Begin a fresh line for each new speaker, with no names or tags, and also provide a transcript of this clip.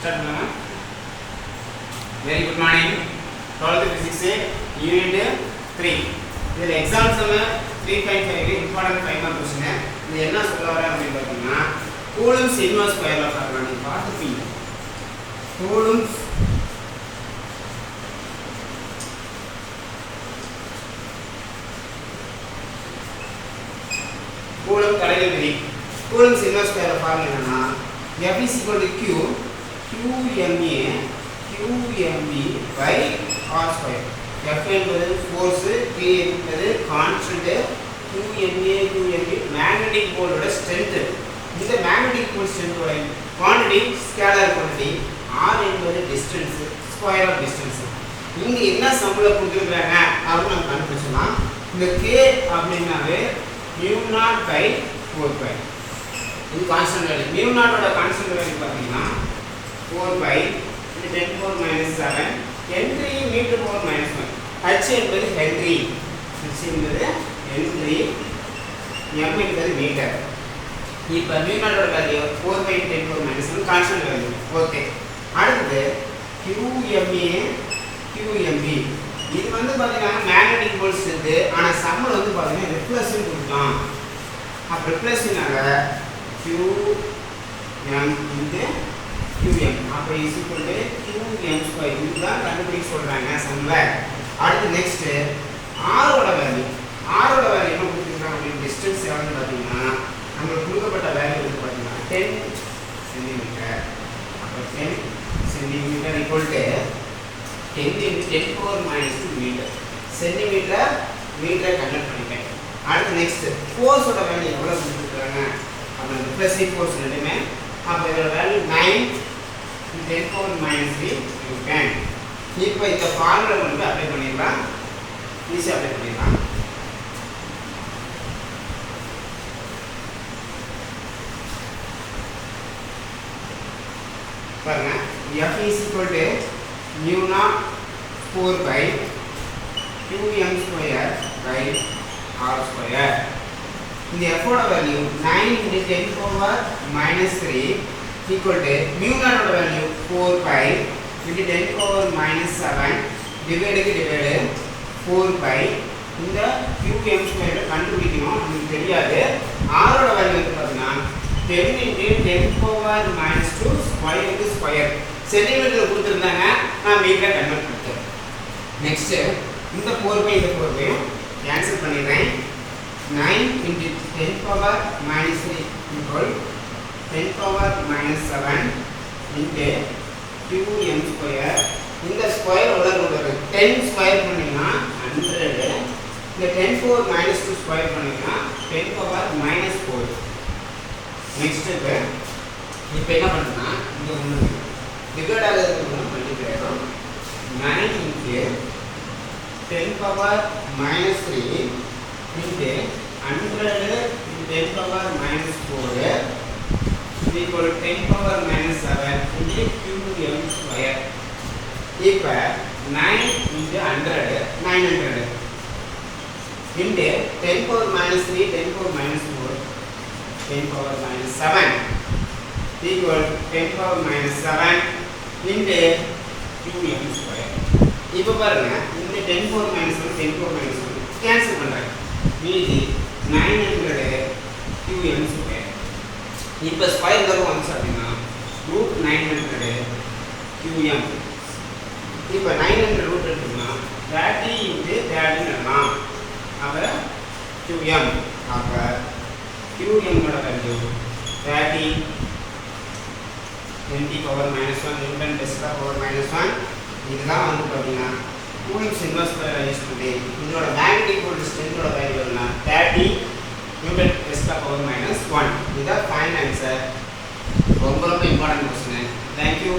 Start பண்ணலாமா? Very good morning. 12th physics unit 3. இதில் exam சம்ம 3.5 இம்பார்ட்டன்ட் 5 மார்க் கொஸ்டின். இது என்ன சொல்ல வர அப்படின்னு பார்த்தீங்கன்னா கூலம்ஸ் இன்வர்ஸ் ஸ்கொயர் லா ஃபார்முலா நீங்க பார்த்துப்பீங்க. கூலம் கடையில் விதி. கூலம்ஸ் இன்வர்ஸ் ஸ்கொயர் லா ஃபார்முலா என்னன்னா F is equal to Q QMA QMB by R square. F என்பது force, Q என்பது constant, QMA QMB magnetic pole ஓட strength. இந்த magnetic pole strength ஓட quantity scalar quantity, R என்பது distance, square of distance. இங்க என்ன சம்பள கொடுத்திருக்காங்க அப்படி நம்ம கண்டுபிடிச்சலாம். இந்த K அப்படினாவே mu naught by 4 pi. இது கான்ஸ்டன்ட் வேல்யூ. mu naught ஓட கான்ஸ்டன்ட் வேல்யூ பாத்தீங்கன்னா 4 pi into 10 power minus 7 Henry meter power minus 1. h என்பது Henry, h என்பது Henry, m என்பது மீட்டர். இப்போ mu naught ஓட value 4 pi into 10 power minus 1 constant value. Okay, அடுத்து QMA QMB இது வந்து பாத்தீங்கன்னா மேக்னெட்டிக் போல்ஸ் இருக்கு. ஆனா சம்மர் வந்து பாத்தீங்கன்னா ரிஃப்ளெக்ஷன் கொடுக்கலாம். அப்ப ரிஃப்ளெக்ஷனால QM into QM அப்ப is equal to QM square. இதுதான் கண்டுபிடிக்க சொல்றாங்க சம்மல. அடுத்து நெக்ஸ்ட் R ஓட வேல்யூ. R ஓட வேல்யூ என்ன கொடுத்திருக்காங்க அப்படி டிஸ்டன்ஸ் எவ்வளவுன்னு பாத்தீங்கன்னா நமக்கு கொடுக்கப்பட்ட வேல்யூ வந்து பாத்தீங்கன்னா 10 cm. அப்ப 10 cm equal to 10 into 10 power minus 2 meter. Centimetre metre convert பண்ணிட்டேன். அடுத்து நெக்ஸ்ட் ஃபோர்ஸ் ஓட வேல்யூ எவ்வளவு கொடுத்திருக்காங்க அப்ப ரிஃப்ளெக்சிவ் ஃபோர்ஸ் ரெண்டுமே. அப்ப இதோட value 9 into 10 power minus 3 Newton. இப்போ இந்த ஃபார்முலா வந்து அப்ளை பண்ணிடலாம். ஈஸியா அப்ளை பண்ணிடலாம். பாருங்க, F is equal to mu naught 4 by QM square by R square. இந்த F ஓட value 9 into 10 power minus 3 equal to mu naught ஓட value 4 pi into 10 power minus 7 டிவைடுக்கு டிவைடு 4 pi. இந்த QM square கண்டுபிடிக்கணும், நமக்கு தெரியாது. R ஓட value வந்து பார்த்தீங்கன்னா 10 into 10 power minus 2 ஸ்கொயர் க்கு ஸ்கொயர். சென்டிமீட்டர் கொடுத்திருந்தாங்க, நான் மீட்டர் கன்வர்ட் பண்ணிட்டேன். நெக்ஸ்ட் இந்த 4 pi இந்த 4 pi கேன்சல் பண்ணிடுறேன். 9 into 10 power minus 3 equal 10 power minus 7 into QM square. இந்த ஸ்கொயர் உள்ள கொண்டு 10 ஸ்கொயர் பண்ணீங்கன்னா 100. இந்த 10 power minus 2 ஸ்கொயர் பண்ணீங்கன்னா 10 power minus 4. நெக்ஸ்ட் இப்போ என்ன பண்ணுறேன்னா இங்கே ஒன்று டிவைட் ஆகிறதுக்கு மல்டிப்ளை ஆகும். 9 into 10 power minus 3 into 100 into 10 power minus 4 is equal to 10 power minus 7 into QM square. இப்போ 9 into 100 900 into 10 power minus 3 10 power minus 4 10 power minus 7 equal 10 power minus 7 into QM square. இப்போ பாருங்க, இந்த 10 power minus 1 10 power minus 1 cancel பண்றேன். மீதி 900 QM square. இப்போ square வரும் வந்து அப்படின்னா √900 QM. இப்போ 900 ரூட் எடுத்தோம்னா 30 into 30 எழுதலாம். அப்ப QM அப்ப QM ஓட value 30 10 power minus 1 Newton Tesla power minus 1. இதெல்லாம் வந்து பாத்தீங்கன்னா கூலம்ஸ் இன்வர்ஸ் ஸ்கொயர் யூஸ் பண்ணி இதோட மேக்னெட்டிக் போல் ஸ்ட்ரென்த் ஓட வேல்யூ என்ன 30 Newton Tesla power minus 1. இதுதான் ஃபைனல் ஆன்சர். ரொம்ப ரொம்ப இம்பார்ட்டன்ட் क्वेश्चन. Thank you.